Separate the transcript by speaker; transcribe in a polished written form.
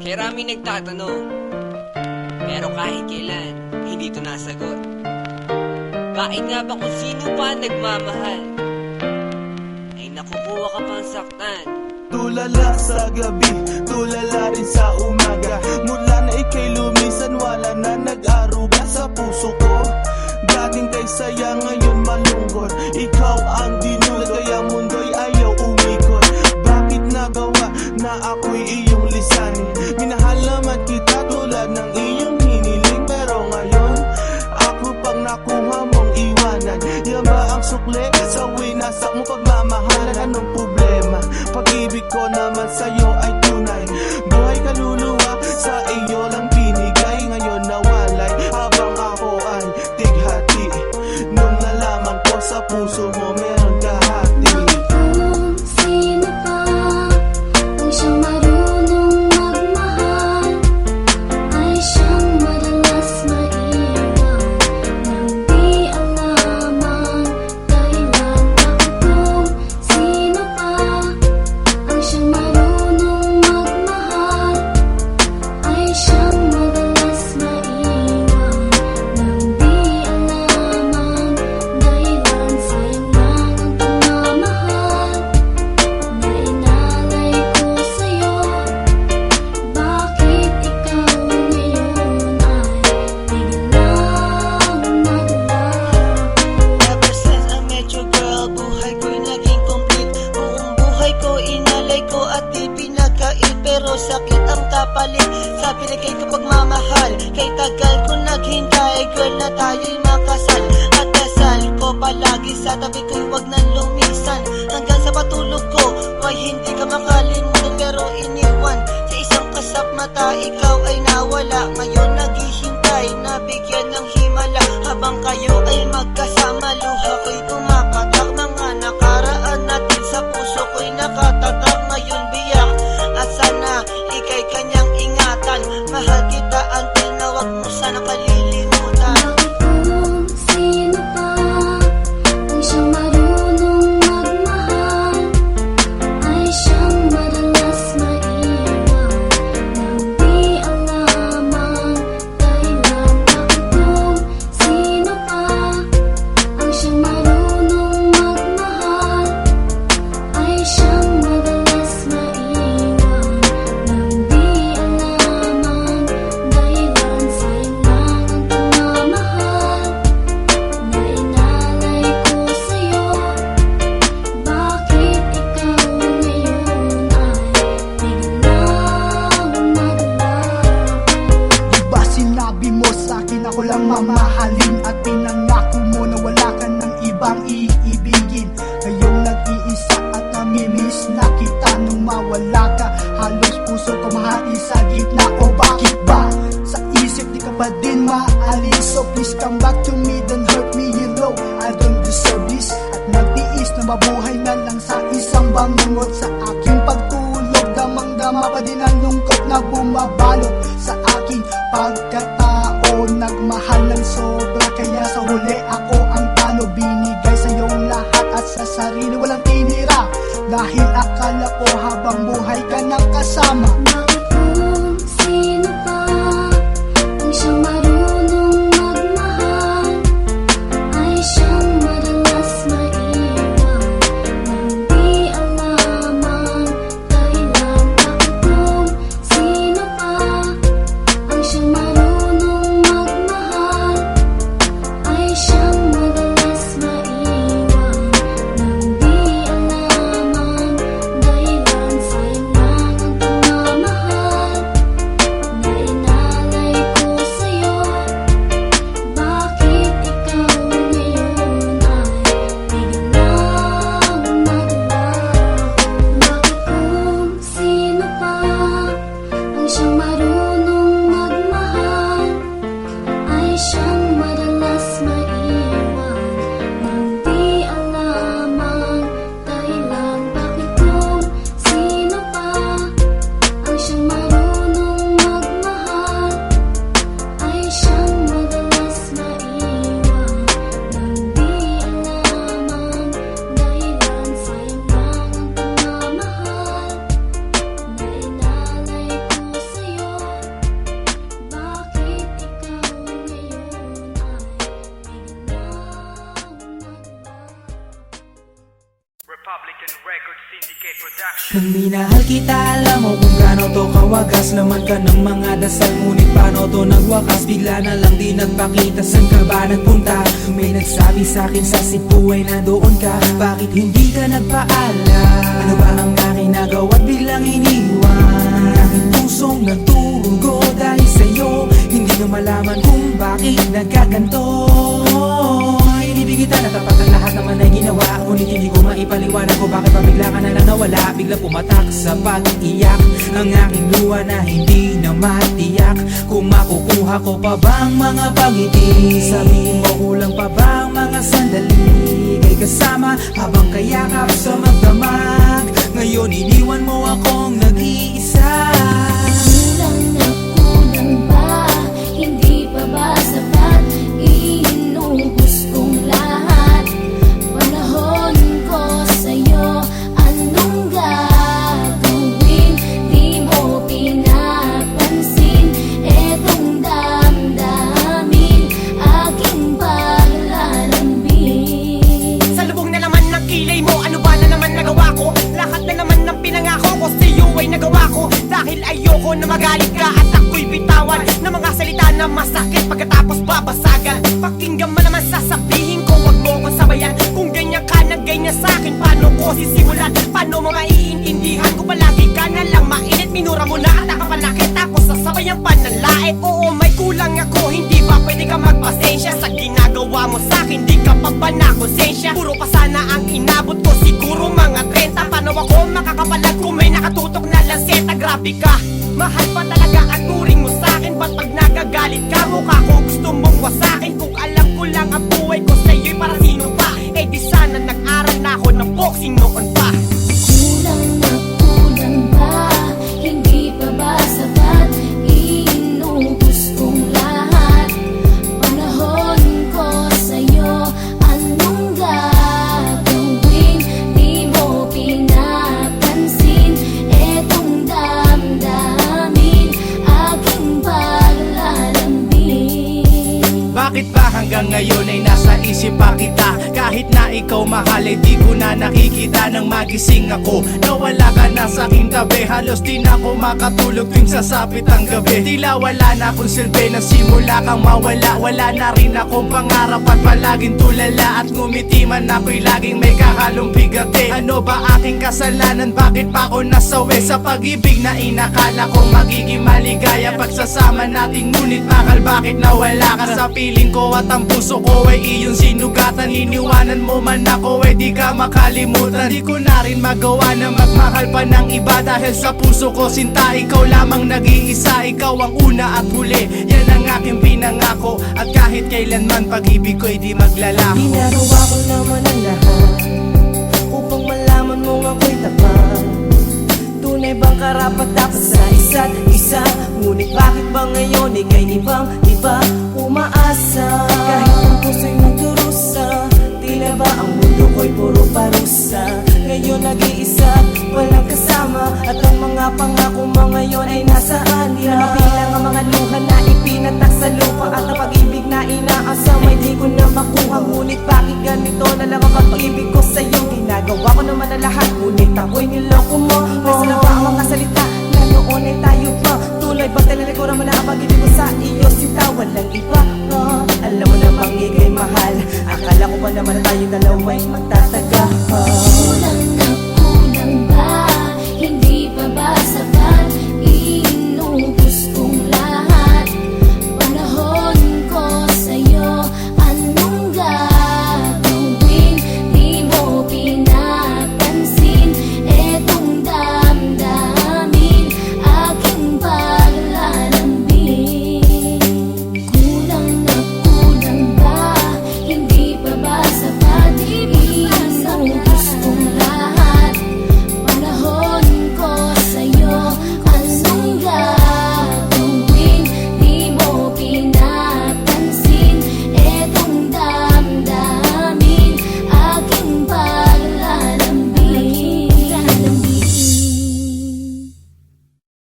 Speaker 1: Maraming nagtatanong, pero kahit kailan, hindi ito nasagot. Bakit nga ba kung sino pa nagmamahal, ay nakukuha ka pang saktan?
Speaker 2: Tulala sa gabi, tulala rin sa umaga. Mula na ika'y lumisan, wala na nag-aruga sa puso ko. Dating kay saya, ngayon malungkot. Ikaw ang dinulad, kaya mundo'y ayaw umikot. Bakit nagawa na ako'y iyong lisanin? Minahal naman kita tulad ng iyong hiniling, pero ngayon ako pang nakuha mong iwanan. Yan ba ang sukli sa winasak mo pagmamahalan? Anong problema? Pag-ibig ko naman sa'yo ay tunay. Buhay kaluluwa sa iyo lang binigay. Ngayon nawalay habang ako ay tighati. Nung nalaman ko sa puso mo meron kahati.
Speaker 3: Kung sino pa ang siyang marunong magmahal, ay siyang madalas maiwan nang di alam ang dahilan. Kung sino pa ang siyang marunong magmahal, ay siyang madalas maiwan nang di alam ang dahilan. Sayang lang ang pagmamahal na inalay ko sa'yo. Bakit ikaw ngayon ay biglang naglaho?
Speaker 4: Ever since I met you, girl, buhay ko'y naging complete. Buong buhay ko inalay ko at di pinagkait, pero sakit ang kapalit sa pinagay ko pagmamahal. Kay tagal ko naghintay, girl, na tayo'y makasal. At dasal ko palagi sa tabi ko'y wag nang lumisan. Hanggang sa patulog ko, why hindi ka makalimutan, pero iniwan sa isang kasap mata. Ikaw ay nawala, ngayon naghihintay na bigyan ng himala. Habang kayo ay magkasama, luha ko'y kumakatak. Mga nakaraan natin sa puso ko'y nakatatak. Ngayon biyak at sana ika'y kanyang ingatan. Mahal kita until na wag mo sana kalilimutan.
Speaker 3: Kung sino pa ang siyang marunong magmahal, ay siyang madalas maiwan nang di alam ang dahilan. Kung sino pa ang siyang marunong magmahal, ay siyang madalas maiwan nang di alam ang dahilan. Sayang lang ang pagmamahal na inalay ko sa'yo. Bakit ikaw ngayon ay biglang naglaho?
Speaker 5: Diba sinabi mo sa'kin ako lang mamahalin, at pinangako mo na wala ka ng ibang iibigin. Ngayong nag-iisa at namimiss na kita nung mawala ka. Halos puso ko mahati sa gitna. O bakit ba sa isip di ka pa din maalis? So please come back to me, don't hurt me, you know I don't deserve this. At nagtiis na mabuhay na lang sa isang bangungot. Sa aking pagtulog, damang-dama pa din ang lungkot na bumabalot sa aking pagkatao. Nagmahal ng sobra, kaya sa huli ako ang talo. Binigay sa iyong lahat at sa sarili walang tinira, dahil akala ko habang buhay ka nang kasama.
Speaker 3: Kung sino pa ang siyang marunong magmahal, ay siyang madalas maiwan nang di alam ang dahilan. Kung sino pa ang siyang marunong
Speaker 6: Nang minahal kita, alam mo kung gaano to kawagas. Laman ka ng mga dasal, ngunit paano to nagwakas? Bigla na lang di nagpakita, saan ka ba nagpunta? May nagsabi sa'kin sa Cebu ay nandoon ka. Bakit hindi ka nagpaalam? Ano ba ang aking nagawa't biglang iniwan? Ang aking pusong nagturugo dahil sa'yo. Hindi na malaman kung bakit nagkaganto. Inibig kita na tapat ang lahat naman ay ginawa, ngunit hindi ko maipaliwanag ko bakit pa bigla ka na lang nawala. Bigla pumatak sa pag-iyak ang aking luha na hindi na matiyak. Kung makukuha ko pa bang mga pangiti? Sabihin mo kulang pa bang mga sandali? Kay kasama habang kayakap sa magdamag. Ngayon iniwan mo akong nag-iisa.
Speaker 3: Kulang na kulang ba? Hindi pa ba sapat? Inubos kong lahat. Panahon ko sa'yo, anong gagawin? Di mo pinapansin etong damdamin, aking paglalambing.
Speaker 7: Sa lubong na naman ng kilay mo, ano ba na naman nagawa ko? Lahat na naman ng pinangako ko sa'yo ay nagawa ko. Dahil ayoko na magalit ka at ako'y bitawan ng mga salita na masakit pagkatapos babasagan. Pakinggan mo naman sasabihin ko, wag mo ko sabayan. Kung ganyan ka na ganyan sa'kin, paano ko sisimulan? Paano mo maiintindihan ko palagi ka na lang mainit? Minura mo na at nakapanakit ako sa sabayang pananlait. Oo, may kulang ako, hindi ba pwede ka magpasensya sa ginagawa mo sa'kin? Di ka pa ba na konsensya? Puro pa sana ang inabot ko, siguro mga 30. Paano ako makakapalag kung may nakatutok na lanseta? Grabe ka, mahal pa talaga ang turing mo sa'kin. Ba't pag nagagalit ka, mukha ko gusto mong wasakin? Kung alam ko lang ang buhay ko sa'yo'y para sino pa? Eh di sana nag-aral na ako ng boxing noon pa.
Speaker 3: Kulang na kulang ba? Hindi pa ba sapat? Inubos kong lahat. Panahon ko sa'yo, anong gagawin? Di mo pinapansin etong damdamin, aking paglalambing.
Speaker 2: Bakit ba hanggang ngayon ay nasa isip pa kita? Kahit na ikaw mahal ay di ko na nakikita. Nang magising ako, nawala ka na sa aking tabi. Halos di na ako makatulog tuwing sasapit ang gabi. Tila wala na akong silbi na simula kang mawala. Wala na rin akong pangarap at palaging tulala. At ngumiti man ako'y laging may kahalong bigate. Ano ba aking kasalanan? Bakit pa ako nasawi sa pag-ibig na inakala ko magiging maligaya? Pagsasama natin ngunit bakal bakit nawala ka sa piling ko? At ang puso ko ay iyong sinugatan. Iniwanan mo man ako ay di ka makalimutan. Di ko na rin magawa na magmahal pa ng iba. Dahil sa puso ko sinta, ikaw lamang nag-iisa. Ikaw ang una at huli, yan ang aking pinangako. At kahit kailanman pag-ibig ko'y di maglalako.
Speaker 4: Ginagawa ko naman ang lahat upang malaman mong ako'y tapat. Tunay bang karapat dapat sa isa't isa? Ngunit bakit ba ngayon ika'y ibang-iba umaasa? Kahit ang puso'y nagdurusa, tila ba ang mundo ko'y puro parusa? Ngayon nag-iisa, walang kasama. At ang mga pangako mo ngayon ay nasaan? Di na mabilang ang mga luha na ipinatak sa lupa. At ang pag-ibig na inaasam ay di ko na makuha. Ngunit bakit ganito na lang ang pag-ibig ko sa'yo? Ginagawa ko naman ang lahat, ngunit ako'y niloko mo. Nasa na ba ang mga salita na noon ay tayo pa? Tuloy ba talalikuran mo na ang pag-ibig ko sa iyo? Sinta, walang iba. Alam mo namang ika'y mahal. Akala ko ba naman na tayo dalawa'y magtataga?
Speaker 3: Kulang